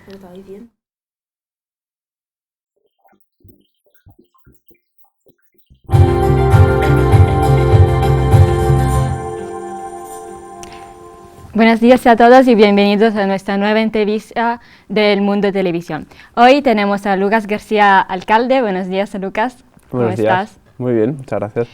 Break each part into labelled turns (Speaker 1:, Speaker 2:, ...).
Speaker 1: ¿Está ahí bien?
Speaker 2: Buenos días a todos y bienvenidos a nuestra nueva entrevista del Mundo Televisión. Hoy tenemos a Lucas García Alcalde. Buenos días, Lucas.
Speaker 3: Buenos días. Muy bien, muchas gracias.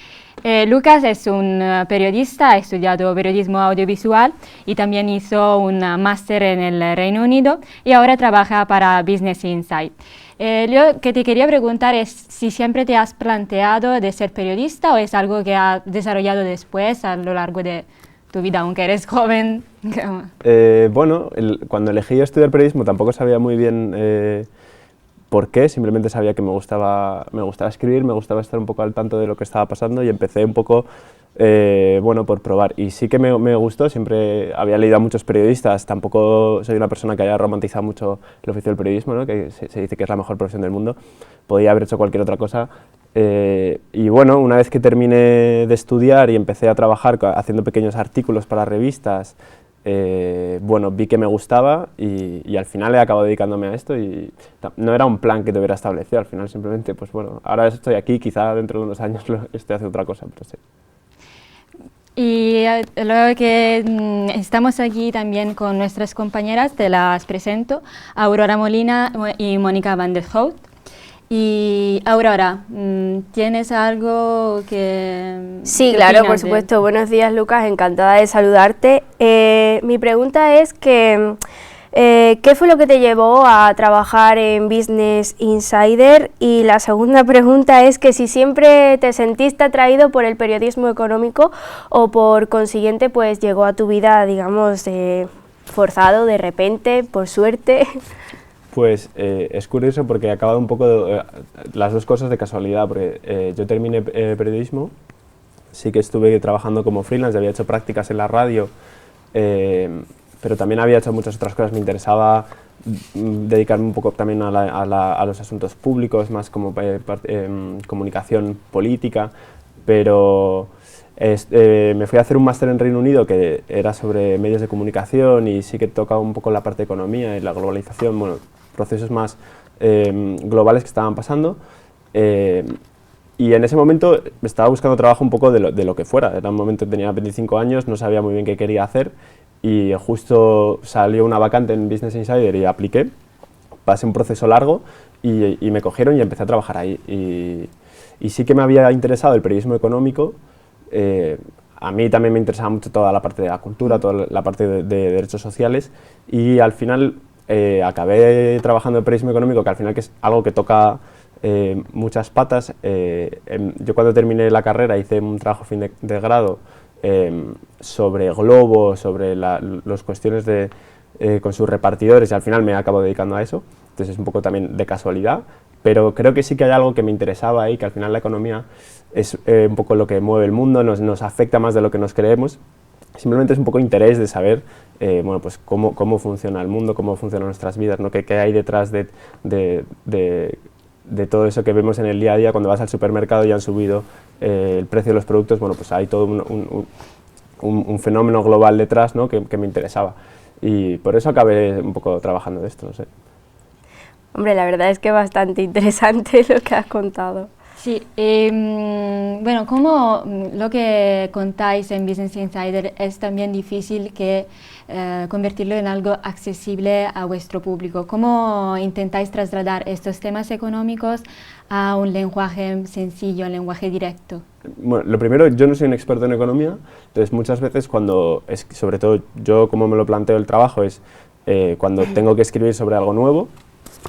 Speaker 2: Lucas es un periodista, ha estudiado periodismo audiovisual y también hizo un máster en el Reino Unido y ahora trabaja para Business Insight. Lo que te quería preguntar es si siempre te has planteado de ser periodista o es algo que has desarrollado después a lo largo de tu vida, aunque eres joven.
Speaker 3: Bueno, cuando elegí estudiar periodismo tampoco sabía muy bien por qué, simplemente sabía que me gustaba escribir, me gustaba estar un poco al tanto de lo que estaba pasando y empecé un poco, bueno, por probar. Y sí que me gustó, siempre había leído a muchos periodistas, tampoco soy una persona que haya romantizado mucho el oficio del periodismo, ¿no? Que se dice que es la mejor profesión del mundo, podía haber hecho cualquier otra cosa. Y bueno, una vez que terminé de estudiar y empecé a trabajar haciendo pequeños artículos para revistas, bueno, vi que me gustaba y al final he acabado dedicándome a esto y no era un plan que tuviera establecido, al final simplemente, pues bueno, ahora estoy aquí, quizá dentro de unos años esté haciendo otra cosa, pero sí.
Speaker 2: Y luego que estamos aquí también con nuestras compañeras, te las presento, Aurora Molina y Mónica Van der Hout. Y Aurora, ¿tienes algo que...?
Speaker 4: Sí, claro, por supuesto. Buenos días, Lucas, encantada de saludarte. Mi pregunta es que, ¿qué fue lo que te llevó a trabajar en Business Insider? Y la segunda pregunta es que si siempre te sentiste atraído por el periodismo económico o por consiguiente pues llegó a tu vida, digamos, forzado, de repente, por suerte.
Speaker 3: Pues es curioso porque he acabado un poco las dos cosas de casualidad, porque yo terminé periodismo, sí que estuve trabajando como freelance, había hecho prácticas en la radio, pero también había hecho muchas otras cosas, me interesaba dedicarme un poco también a los asuntos públicos, más como comunicación política, pero me fui a hacer un máster en Reino Unido que era sobre medios de comunicación y sí que tocaba un poco la parte de economía y la globalización, bueno, procesos más globales que estaban pasando. Y en ese momento estaba buscando trabajo un poco de lo que fuera. Era un momento, tenía 25 años, no sabía muy bien qué quería hacer y justo salió una vacante en Business Insider y apliqué. Pasé un proceso largo y me cogieron y empecé a trabajar ahí. Y sí que me había interesado el periodismo económico. A mí también me interesaba mucho toda la parte de la cultura, toda la parte de derechos sociales y al final acabé trabajando en periodismo económico, que al final que es algo que toca muchas patas. Yo cuando terminé la carrera hice un trabajo fin de grado sobre Globo, sobre las cuestiones con sus repartidores y al final me acabo dedicando a eso, entonces es un poco también de casualidad, pero creo que sí que hay algo que me interesaba ahí, que al final la economía es un poco lo que mueve el mundo, nos afecta más de lo que nos creemos. Simplemente es un poco interés de saber bueno, pues cómo funciona el mundo, cómo funcionan nuestras vidas, ¿no? qué hay detrás de todo eso que vemos en el día a día. Cuando vas al supermercado y han subido el precio de los productos, bueno, pues hay todo un fenómeno global detrás, ¿no? que me interesaba. Y por eso acabé un poco trabajando de esto, no sé.
Speaker 4: Hombre, la verdad es que bastante interesante lo que has contado.
Speaker 2: Sí, bueno, como lo que contáis en Business Insider es también difícil que convertirlo en algo accesible a vuestro público. ¿Cómo intentáis trasladar estos temas económicos a un lenguaje sencillo, un lenguaje directo?
Speaker 3: Bueno, lo primero, yo no soy un experto en economía, entonces muchas veces sobre todo yo como me lo planteo el trabajo es cuando tengo que escribir sobre algo nuevo.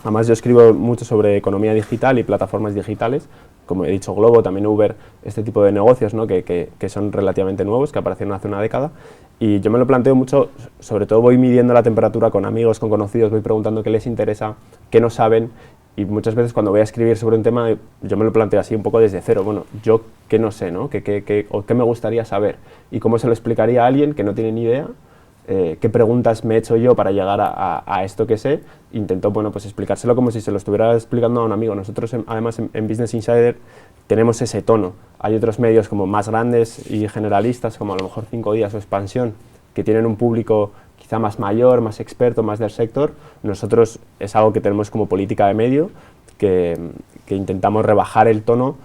Speaker 3: Además yo escribo mucho sobre economía digital y plataformas digitales, como he dicho Globo, también Uber, este tipo de negocios, ¿no? que son relativamente nuevos, que aparecieron hace una década, y yo me lo planteo mucho, sobre todo voy midiendo la temperatura con amigos, con conocidos, voy preguntando qué les interesa, qué no saben, y muchas veces cuando voy a escribir sobre un tema yo me lo planteo así un poco desde cero, bueno, yo qué no sé, ¿no? ¿Qué me gustaría saber? Y cómo se lo explicaría a alguien que no tiene ni idea. Qué preguntas me he hecho yo para llegar a esto que sé. Intento, bueno, pues explicárselo como si se lo estuviera explicando a un amigo. Nosotros, además, en Business Insider tenemos ese tono. Hay otros medios como más grandes y generalistas, como a lo mejor 5 días o Expansión, que tienen un público quizá más mayor, más experto, más del sector. Nosotros es algo que tenemos como política de medio, que intentamos rebajar el tono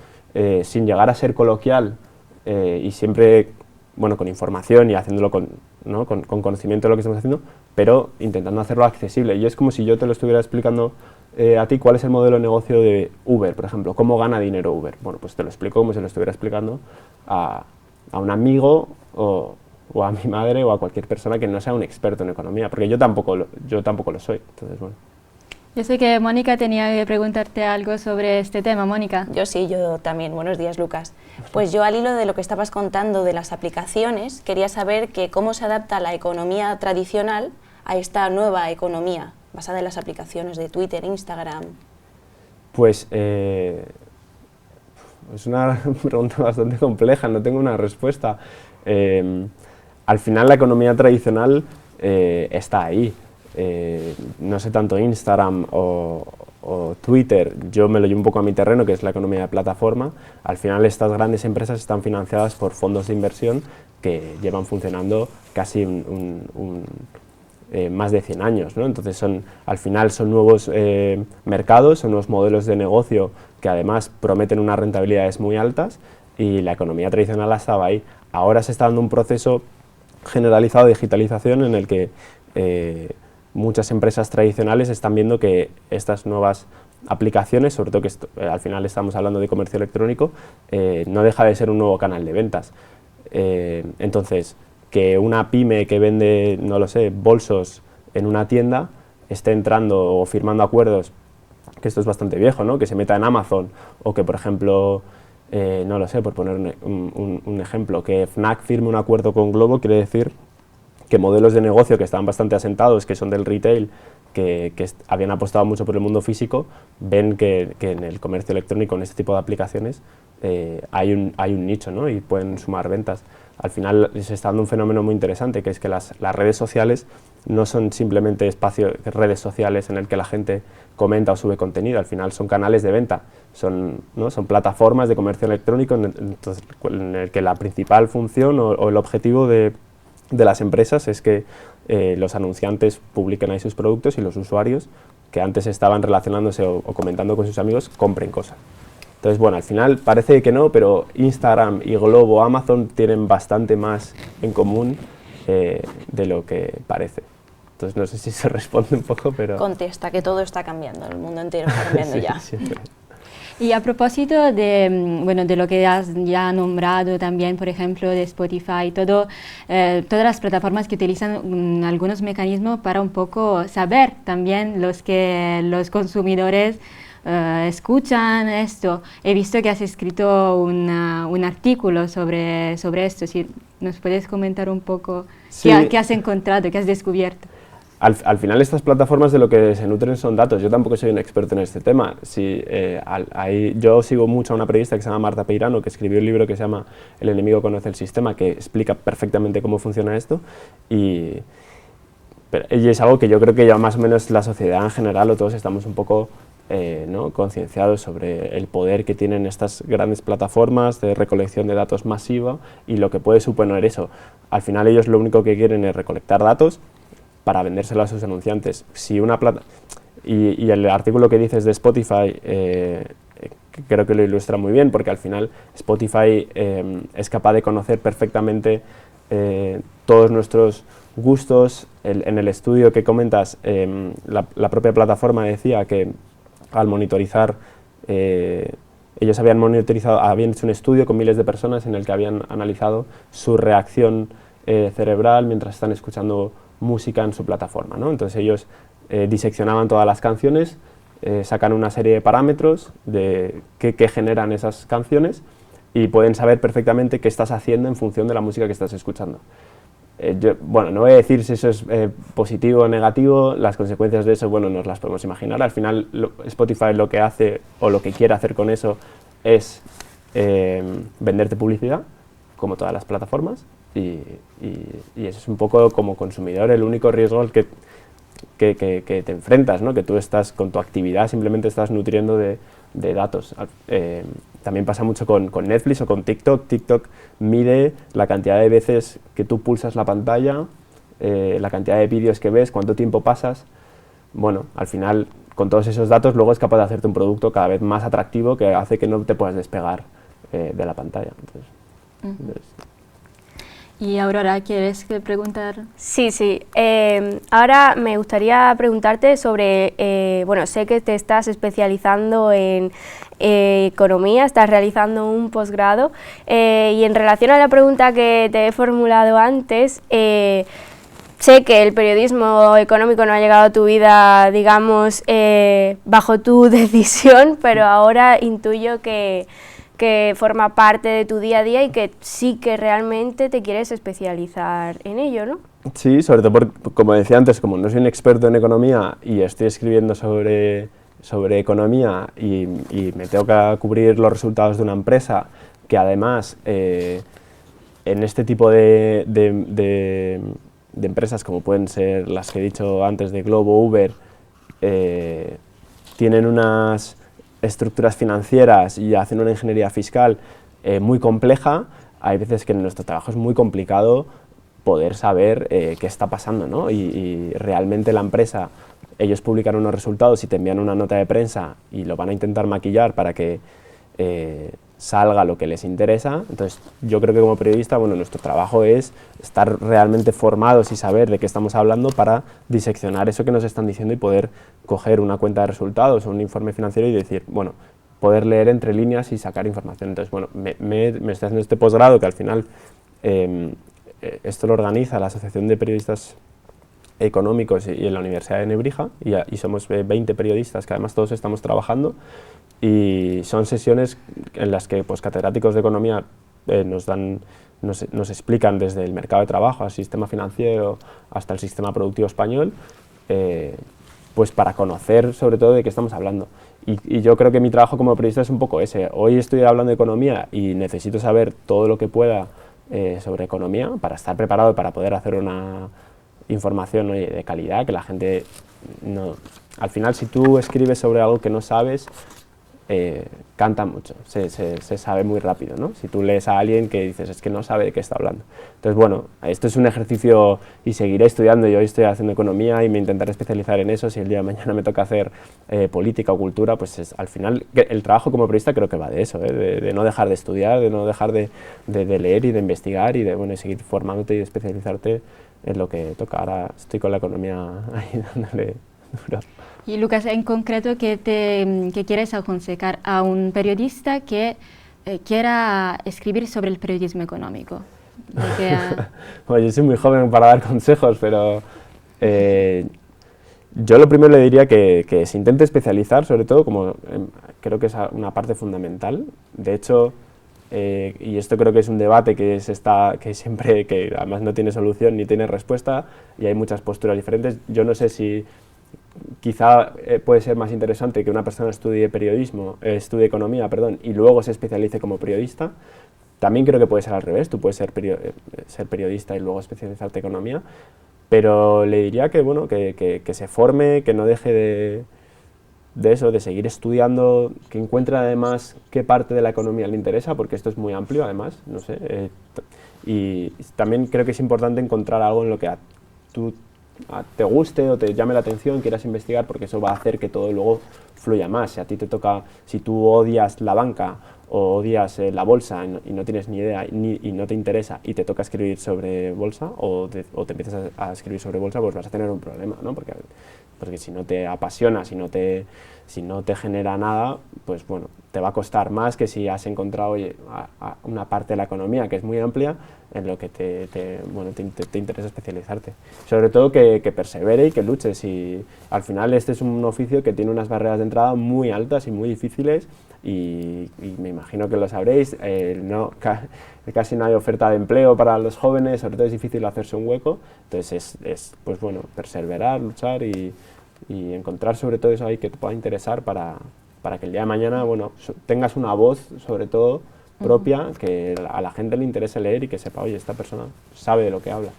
Speaker 3: sin llegar a ser coloquial y siempre, bueno, con información y haciéndolo ¿no? con conocimiento de lo que estamos haciendo, pero intentando hacerlo accesible. Y es como si yo te lo estuviera explicando a ti cuál es el modelo de negocio de Uber, por ejemplo, cómo gana dinero Uber. Bueno, pues te lo explico como si lo estuviera explicando a un amigo o a mi madre o a cualquier persona que no sea un experto en economía, porque yo tampoco lo soy. Entonces, bueno.
Speaker 2: Yo sé que Mónica tenía que preguntarte algo sobre este tema. Mónica.
Speaker 1: Yo también. Buenos días, Lucas. Pues yo, al hilo de lo que estabas contando de las aplicaciones, quería saber cómo se adapta la economía tradicional a esta nueva economía basada en las aplicaciones de Twitter, Instagram.
Speaker 3: Pues es una pregunta bastante compleja, no tengo una respuesta. Al final la economía tradicional está ahí. No sé tanto Instagram o Twitter, yo me lo llevo un poco a mi terreno, que es la economía de plataforma. Al final estas grandes empresas están financiadas por fondos de inversión que llevan funcionando casi más de 100 años, ¿no? Entonces al final son nuevos mercados, son nuevos modelos de negocio que además prometen unas rentabilidades muy altas, y la economía tradicional estaba ahí. Ahora se está dando un proceso generalizado de digitalización en el que muchas empresas tradicionales están viendo que estas nuevas aplicaciones, sobre todo que al final estamos hablando de comercio electrónico, no deja de ser un nuevo canal de ventas. Entonces, que una pyme que vende, no lo sé, bolsos en una tienda esté entrando o firmando acuerdos, que esto es bastante viejo, ¿no? Que se meta en Amazon, o que, por ejemplo, no lo sé, por poner un ejemplo, que Fnac firme un acuerdo con Globo, quiere decir que modelos de negocio que estaban bastante asentados, que son del retail, que habían apostado mucho por el mundo físico, ven que en el comercio electrónico, en este tipo de aplicaciones, hay un nicho, ¿no? Y pueden sumar ventas. Al final se está dando un fenómeno muy interesante, que es que las redes sociales no son simplemente redes sociales en el que la gente comenta o sube contenido, al final son canales de venta, son plataformas de comercio electrónico en el que la principal función o el objetivo de las empresas es que los anunciantes publiquen ahí sus productos y los usuarios, que antes estaban relacionándose o comentando con sus amigos, compren cosas. Entonces, bueno, al final parece que no, pero Instagram y Globo, Amazon tienen bastante más en común de lo que parece. Entonces, no sé si se responde un poco, pero...
Speaker 1: Contesta, que todo está cambiando, el mundo entero está cambiando
Speaker 3: sí,
Speaker 1: ya.
Speaker 3: Siempre.
Speaker 2: Y a propósito de lo que has ya nombrado también, por ejemplo, de Spotify, todas las plataformas que utilizan algunos mecanismos para un poco saber también los consumidores escuchan esto. He visto que has escrito un artículo sobre esto. Si nos puedes comentar un poco qué has encontrado, qué has descubierto.
Speaker 3: Al final estas plataformas de lo que se nutren son datos. Yo tampoco soy un experto en este tema. Yo sigo mucho a una periodista que se llama Marta Peirano, que escribió un libro que se llama El enemigo conoce el sistema, que explica perfectamente cómo funciona esto, y es algo que yo creo que ya más o menos la sociedad en general o todos estamos un poco concienciados sobre el poder que tienen estas grandes plataformas de recolección de datos masiva y lo que puede suponer eso. Al final ellos lo único que quieren es recolectar datos para vendérselo a sus anunciantes. Y el artículo que dices de Spotify creo que lo ilustra muy bien, porque al final Spotify es capaz de conocer perfectamente todos nuestros gustos. En el estudio que comentas, la propia plataforma decía que al monitorizar, ellos habían hecho un estudio con miles de personas en el que habían analizado su reacción cerebral mientras están escuchando música en su plataforma, ¿no? Entonces ellos diseccionaban todas las canciones, sacan una serie de parámetros de qué generan esas canciones y pueden saber perfectamente qué estás haciendo en función de la música que estás escuchando. Bueno, no voy a decir si eso es positivo o negativo, las consecuencias de eso, bueno, nos las podemos imaginar. Al final Spotify lo que hace o lo que quiere hacer con eso es venderte publicidad, como todas las plataformas, y eso es un poco como consumidor el único riesgo al que te enfrentas, ¿no? Que tú estás con tu actividad, simplemente estás nutriendo de datos. También pasa mucho con Netflix o con TikTok. TikTok mide la cantidad de veces que tú pulsas la pantalla la cantidad de vídeos que ves, cuánto tiempo pasas, bueno, al final con todos esos datos luego es capaz de hacerte un producto cada vez más atractivo que hace que no te puedas despegar de la pantalla. Entonces,
Speaker 2: Y Aurora, ¿quieres preguntar?
Speaker 4: Sí, sí. Ahora me gustaría preguntarte sobre, bueno, sé que te estás especializando en economía, estás realizando un posgrado y en relación a la pregunta que te he formulado antes, sé que el periodismo económico no ha llegado a tu vida, digamos, bajo tu decisión, pero ahora intuyo que forma parte de tu día a día y que sí que realmente te quieres especializar en ello, ¿no?
Speaker 3: sí, sobre todo porque, como decía antes, como no soy un experto en economía y estoy escribiendo sobre economía y me tengo que cubrir los resultados de una empresa que además en este tipo de empresas como pueden ser las que he dicho antes de Globo, Uber, tienen unas estructuras financieras y hacen una ingeniería fiscal muy compleja, hay veces que en nuestro trabajo es muy complicado poder saber qué está pasando, ¿no? Y realmente la empresa, ellos publican unos resultados y te envían una nota de prensa y lo van a intentar maquillar para que salga lo que les interesa. Entonces yo creo que como periodista, bueno, nuestro trabajo es estar realmente formados y saber de qué estamos hablando para diseccionar eso que nos están diciendo y poder coger una cuenta de resultados o un informe financiero y decir, bueno, poder leer entre líneas y sacar información. Entonces, bueno, me estoy haciendo este posgrado que al final esto lo organiza la Asociación de Periodistas Económicos y en la Universidad de Nebrija y somos 20 periodistas que además todos estamos trabajando y son sesiones en las que pues, catedráticos de economía nos explican desde el mercado de trabajo al sistema financiero hasta el sistema productivo español pues para conocer sobre todo de qué estamos hablando. Y yo creo que mi trabajo como periodista es un poco ese. Hoy estoy hablando de economía y necesito saber todo lo que pueda sobre economía para estar preparado para poder hacer una información de calidad, que la gente no... Al final, si tú escribes sobre algo que no sabes, canta mucho, se sabe muy rápido, ¿no? Si tú lees a alguien que dices, es que no sabe de qué está hablando. Entonces, bueno, esto es un ejercicio y seguiré estudiando. Yo hoy estoy haciendo economía y me intentaré especializar en eso. Si el día de mañana me toca hacer política o cultura, pues al final el trabajo como periodista creo que va de eso, de no dejar de estudiar, de no dejar de leer y de investigar y de bueno, seguir formándote y de especializarte en lo que toca. Ahora estoy con la economía ahí dándole duro.
Speaker 2: Y Lucas, en concreto, ¿qué quieres aconsejar a un periodista que quiera escribir sobre el periodismo económico?
Speaker 3: Bueno, yo soy muy joven para dar consejos, pero yo lo primero le diría que se intente especializar, sobre todo, como creo que es una parte fundamental. De hecho, y esto creo que es un debate que siempre, que además no tiene solución ni tiene respuesta, y hay muchas posturas diferentes. Yo no sé si quizá puede ser más interesante que una persona estudie economía, y luego se especialice como periodista. También creo que puede ser al revés, tú puedes ser periodista y luego especializarte en economía, pero le diría que, bueno, que se forme, que no deje de eso, de seguir estudiando, que encuentre además qué parte de la economía le interesa, porque esto es muy amplio además, no sé, y también creo que es importante encontrar algo en lo que tú te guste o te llame la atención, quieras investigar, porque eso va a hacer que todo luego fluya más. Si a ti te toca, si tú odias la banca o odias la bolsa y no tienes ni idea y no te interesa y te toca escribir sobre bolsa o te empiezas a escribir sobre bolsa, pues vas a tener un problema, ¿no? Porque si no te apasiona, si no te genera nada, pues bueno, te va a costar más que si has encontrado una parte de la economía que es muy amplia en lo que te interesa especializarte. Sobre todo que persevere y que luches. Y al final este es un oficio que tiene unas barreras de entrada muy altas y muy difíciles y me imagino que lo sabréis, casi no hay oferta de empleo para los jóvenes, sobre todo es difícil hacerse un hueco, entonces pues bueno, perseverar, luchar y encontrar sobre todo eso ahí que te pueda interesar para que el día de mañana, bueno, tengas una voz sobre todo propia, que a la gente le interese leer y que sepa, oye, esta persona sabe de lo que habla.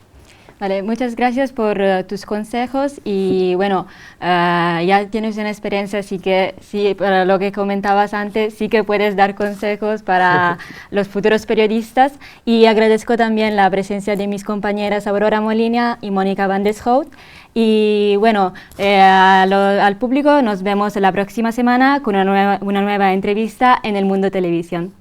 Speaker 2: Vale, muchas gracias por tus consejos y bueno, ya tienes una experiencia, así que sí, para lo que comentabas antes, sí que puedes dar consejos para los futuros periodistas y agradezco también la presencia de mis compañeras Aurora Molina y Mónica Van der Schoot. Y bueno, al público nos vemos la próxima semana con una nueva entrevista en El Mundo Televisión.